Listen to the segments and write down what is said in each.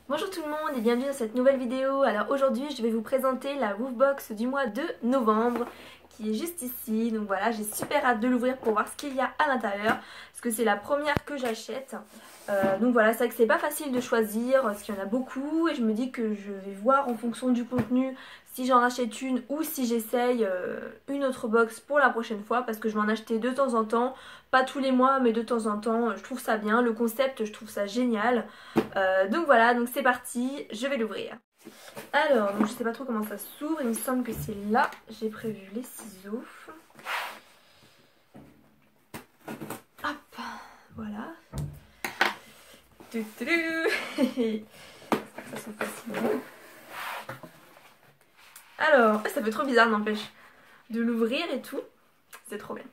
Bonjour tout le monde et bienvenue dans cette nouvelle vidéo. Alors aujourd'hui je vais vous présenter la Woofbox du mois de novembre qui est juste ici. Donc voilà, j'ai super hâte de l'ouvrir pour voir ce qu'il y a à l'intérieur parce que c'est la première que j'achète. Donc voilà, c'est vrai que c'est pas facile de choisir parce qu'il y en a beaucoup et je me dis que je vais voir en fonction du contenu si j'en rachète une ou si j'essaye une autre box pour la prochaine fois parce que je vais en acheter de temps en temps, pas tous les mois mais de temps en temps. Je trouve ça bien, le concept je trouve ça génial. Donc voilà, donc c'est parti, je vais l'ouvrir. Alors, donc je sais pas trop comment ça s'ouvre, il me semble que c'est là, j'ai prévu les ciseaux. Hop, voilà. Ça s'ouvre facilement. Alors, ça fait trop bizarre n'empêche de l'ouvrir et tout, c'est trop bien.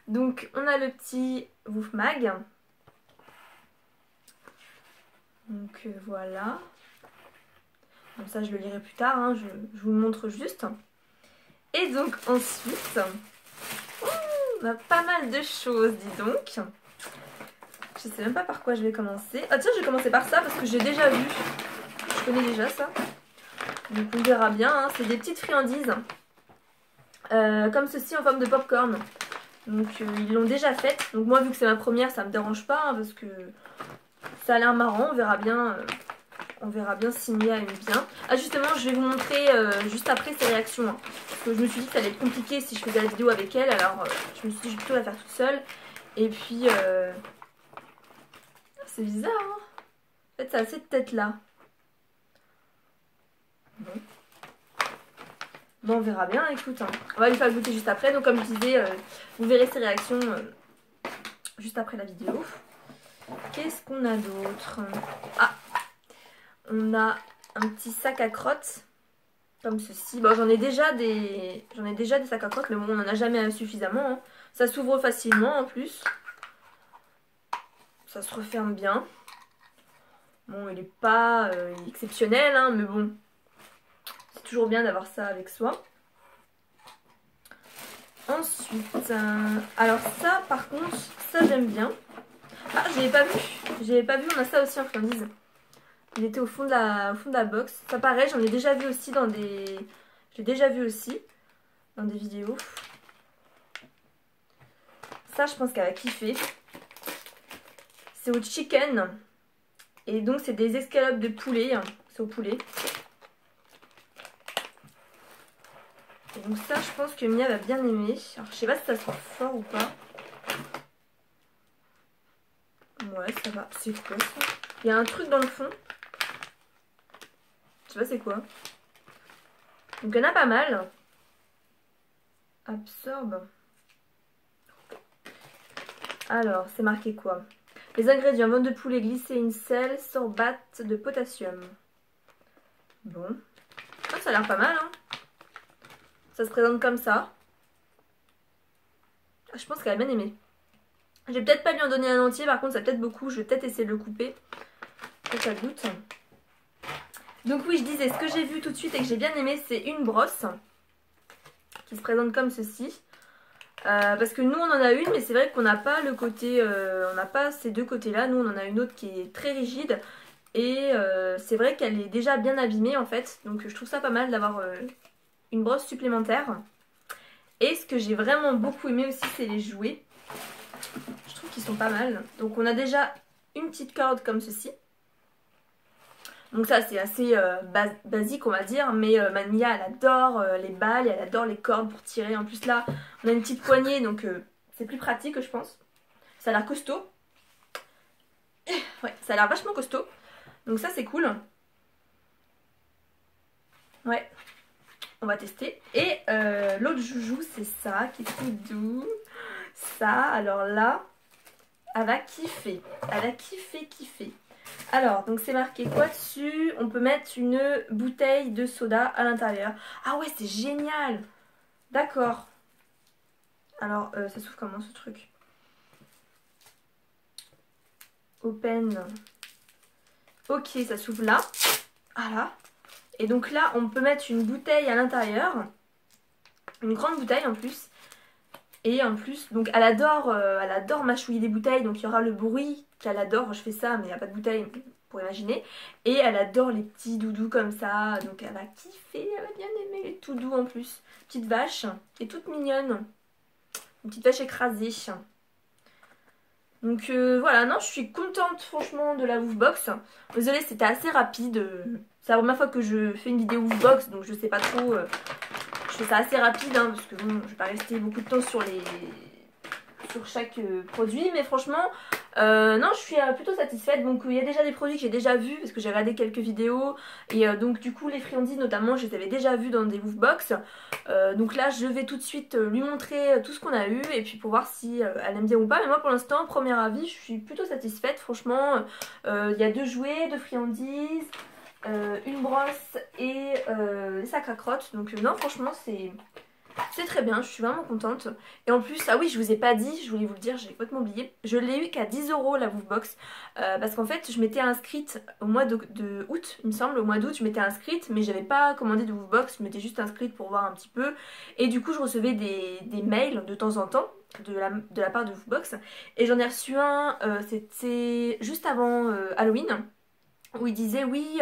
Donc on a le petit Woof Mag. Donc voilà. Bon, ça je le lirai plus tard, hein, je vous le montre juste. Et donc ensuite, on a pas mal de choses, dis donc. Je sais même pas par quoi je vais commencer. Ah tiens, je vais commencer par ça parce que j'ai déjà vu. Je connais déjà ça. Donc on verra bien, hein. C'est des petites friandises. Comme ceci en forme de popcorn. Donc ils l'ont déjà faite. Donc moi vu que c'est ma première, ça me dérange pas, hein, parce que ça a l'air marrant, on verra bien. On verra bien si Mia aime bien. Ah justement, je vais vous montrer juste après ses réactions. Hein, parce que je me suis dit que ça allait être compliqué si je faisais la vidéo avec elle. Alors je me suis dit que je vais plutôt la faire toute seule. Et puis... c'est bizarre, hein. En fait, ça a cette tête-là. Bon, on verra bien, écoute. Hein. On va lui faire goûter juste après. Donc comme je disais, vous verrez ses réactions juste après la vidéo. Qu'est-ce qu'on a d'autre? Ah, on a un petit sac à crottes. Comme ceci. Bon, j'en ai déjà des sacs à crottes, mais bon, on n'en a jamais suffisamment. Hein. Ça s'ouvre facilement en plus. Ça se referme bien. Bon, il n'est pas exceptionnel, hein, mais bon, c'est toujours bien d'avoir ça avec soi. Ensuite, alors ça, par contre, ça j'aime bien. Ah, je l'avais pas vu. Je l'avais pas vu, on a ça aussi en friandise. Il était au fond de la box. Ça pareil, j'en ai déjà vu aussi dans des... Je l'ai déjà vu aussi dans des vidéos. Ça, je pense qu'elle va kiffer. C'est au chicken. Et donc, c'est des escalopes de poulet. Hein. C'est au poulet. Et donc ça, je pense que Mia va bien aimer. Alors, je sais pas si ça sent fort ou pas. Ouais, ça va. C'est quoi ça? Il y a un truc dans le fond. Je sais pas c'est quoi. Donc il y en a pas mal. Absorbe. Alors, c'est marqué quoi? Les ingrédients: viande de poulet, glycérine, sel, sorbate de potassium. Bon. Ah, ça a l'air pas mal, hein. Ça se présente comme ça. Ah, je pense qu'elle a bien aimé. Je vais peut-être pas lui en donner un entier, par contre ça peut-être beaucoup. Je vais peut-être essayer de le couper. Ça goûte. Donc oui, je disais, ce que j'ai vu tout de suite et que j'ai bien aimé, c'est une brosse qui se présente comme ceci. Parce que nous on en a une, mais c'est vrai qu'on n'a pas le côté, on n'a pas ces deux côtés là. Nous on en a une autre qui est très rigide et c'est vrai qu'elle est déjà bien abîmée en fait. Donc je trouve ça pas mal d'avoir une brosse supplémentaire. Et ce que j'ai vraiment beaucoup aimé aussi, c'est les jouets. Je trouve qu'ils sont pas mal. Donc on a déjà une petite corde comme ceci. Donc ça c'est assez basique on va dire. Mais Mia elle adore les balles, elle adore les cordes pour tirer. En plus là on a une petite poignée donc c'est plus pratique je pense. Ça a l'air costaud. Ouais, ça a l'air vachement costaud. Donc ça c'est cool. Ouais, on va tester. Et l'autre joujou c'est ça qui est tout doux. Ça, alors là, elle va kiffer. Elle va kiffer. Alors, donc c'est marqué quoi dessus? On peut mettre une bouteille de soda à l'intérieur. Ah ouais, c'est génial. D'accord. Alors, ça s'ouvre comment ce truc? Open. Ok, ça s'ouvre là. Voilà. Et donc là, on peut mettre une bouteille à l'intérieur. Une grande bouteille en plus. Et en plus, donc elle adore mâchouiller des bouteilles, donc il y aura le bruit qu'elle adore. Je fais ça, mais il n'y a pas de bouteille pour imaginer. Et elle adore les petits doudous comme ça, donc elle va kiffer, elle va bien aimer les tout doux en plus. Petite vache, qui est toute mignonne, une petite vache écrasée. Donc voilà, non, je suis contente franchement de la Woofbox. Désolée, c'était assez rapide. C'est la première fois que je fais une vidéo Woofbox, donc je sais pas trop. Je fais ça assez rapide, hein, parce que bon, je vais pas rester beaucoup de temps sur chaque produit, mais franchement non, je suis plutôt satisfaite. Donc il y a déjà des produits que j'ai déjà vus parce que j'ai regardé quelques vidéos et donc du coup les friandises notamment je les avais déjà vus dans des Woofbox. Donc là je vais tout de suite lui montrer tout ce qu'on a eu et puis pour voir si elle aime bien ou pas. Mais moi pour l'instant, premier avis, je suis plutôt satisfaite franchement. Il y a 2 jouets, 2 friandises, une brosse et des sacs à crottes. Donc non, franchement c'est très bien, je suis vraiment contente. Et en plus, ah oui, je vous ai pas dit, je voulais vous le dire, j'ai complètement oublié. Je l'ai eu qu'à 10 € la Woofbox. Parce qu'en fait, je m'étais inscrite au mois de août, il me semble. Au mois d'août, je m'étais inscrite, mais j'avais pas commandé de Woofbox. Je m'étais juste inscrite pour voir un petit peu. Et du coup, je recevais des mails de temps en temps de la part de Woofbox. Et j'en ai reçu un, c'était juste avant Halloween, où il disait oui,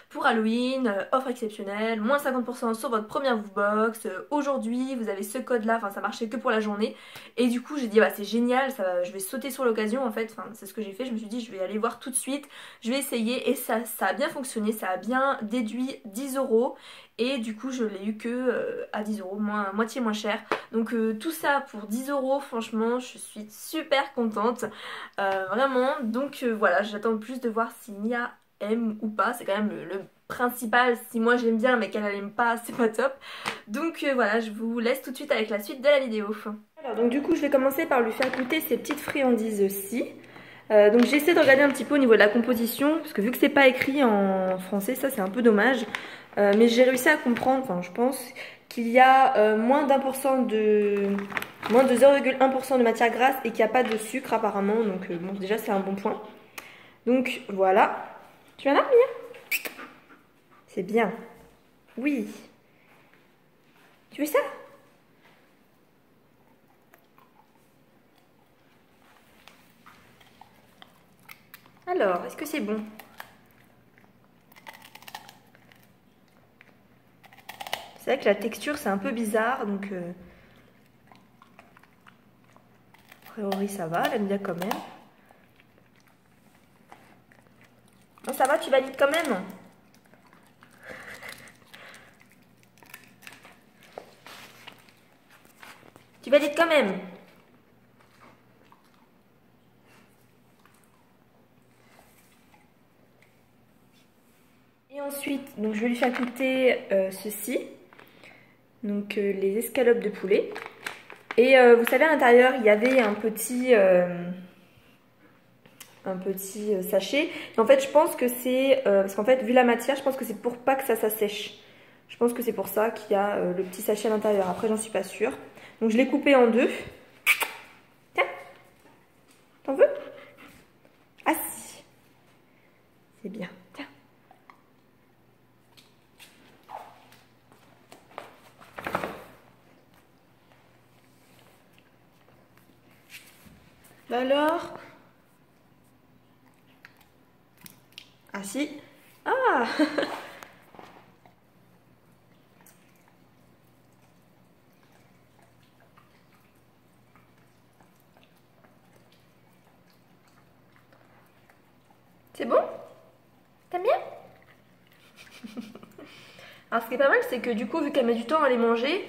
pour Halloween, offre exceptionnelle, moins 50% sur votre première Woofbox, aujourd'hui vous avez ce code là, enfin ça marchait que pour la journée. Et du coup j'ai dit bah c'est génial, je vais sauter sur l'occasion en fait, enfin c'est ce que j'ai fait, je me suis dit je vais aller voir tout de suite, je vais essayer et ça a bien fonctionné, ça a bien déduit 10 €. Et du coup je l'ai eu que à 10 €, moitié moins cher. Donc tout ça pour 10 €, franchement je suis super contente, vraiment. Donc voilà, j'attends plus de voir s'il y a aime ou pas, c'est quand même le principal. Si moi j'aime bien mais qu'elle aime pas, c'est pas top. Donc voilà, je vous laisse tout de suite avec la suite de la vidéo. Alors donc du coup je vais commencer par lui faire goûter ces petites friandises-ci. Donc j'ai essayé de regarder un petit peu au niveau de la composition, parce que vu que c'est pas écrit en français, ça c'est un peu dommage. Mais j'ai réussi à comprendre, enfin je pense qu'il y a moins de 0,1% de matière grasse et qu'il n'y a pas de sucre apparemment. Donc bon, déjà c'est un bon point. Donc voilà. Tu viens là, Mia? C'est bien. Oui. Tu veux ça? Alors, est-ce que c'est bon? C'est vrai que la texture, c'est un peu bizarre, donc... A priori, ça va, elle aime bien quand même. Non, ça va, tu valides quand même? Tu valides quand même? Et ensuite, donc je vais lui faire goûter ceci. Donc les escalopes de poulet. Et vous savez, à l'intérieur, il y avait un petit sachet. Et en fait, je pense que c'est... parce qu'en fait, vu la matière, je pense que c'est pour pas que ça s'assèche. Je pense que c'est pour ça qu'il y a le petit sachet à l'intérieur. Après, j'en suis pas sûre. Donc, je l'ai coupé en 2. Tiens. T'en veux? Ah si. C'est bien. Tiens. Alors... Ah si. Ah. C'est bon? T'aimes bien? Alors ce qui est pas mal, c'est que du coup, vu qu'elle met du temps à les manger,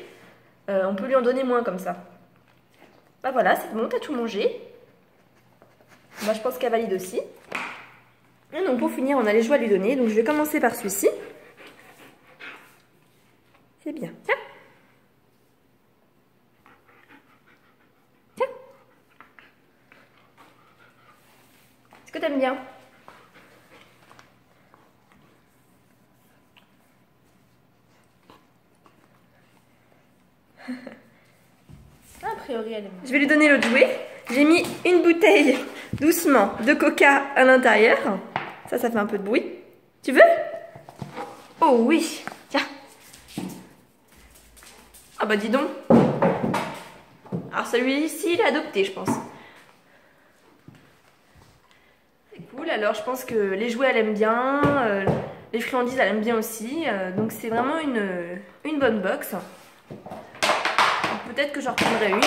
on peut lui en donner moins comme ça. Bah voilà, c'est bon, t'as tout mangé. Bah je pense qu'elle valide aussi. Et donc pour finir, on a les jouets à lui donner. Donc je vais commencer par celui-ci. C'est bien. Tiens. Tiens. Est-ce que t'aimes bien? A priori, elle aime. Je vais lui donner l'autre jouet. J'ai mis une bouteille doucement de coca à l'intérieur. Ça fait un peu de bruit. Tu veux? Oh oui. Tiens. Ah bah dis donc. Alors celui-ci, il est adopté, je pense. C'est cool. alors je pense que les jouets elle aime bien, les friandises elle aime bien aussi, donc c'est vraiment une bonne box. Peut-être que j'en reprendrai une.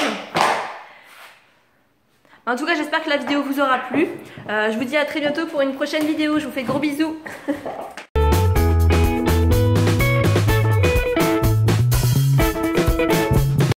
En tout cas j'espère que la vidéo vous aura plu. Je vous dis à très bientôt pour une prochaine vidéo, je vous fais de gros bisous.